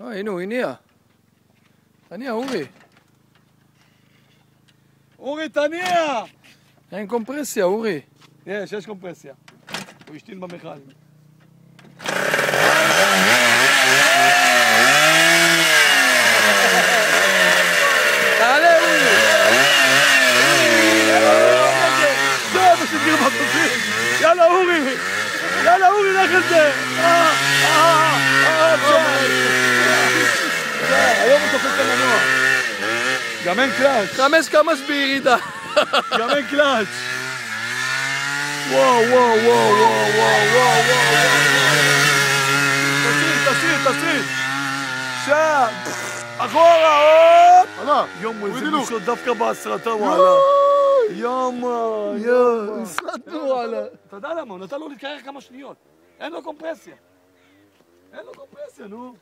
הנה הוא הניע. תניע, אורי. אורי, תניע! אין קומפרסיה, אורי. יש קומפרסיה. הוא השתין במכל. תעלה, אורי! יאללה, אורי! יאללה, אורי, לך את זה! היום הוא תופס את המנוע. גם אין קלאץ'. 5 קמ"ש בירידה. גם אין קלאץ'. וואו, וואו, וואו, וואו, וואו, וואו. תסיט. שם. אחורה, הופ. יום, איזה מישהו דווקא בהסרטה, וואלה. יאמן. הסרטנו, וואלה. אתה יודע למה? הוא נתן לו להתקרר כמה שניות. אין לו קומפרסיה, נו.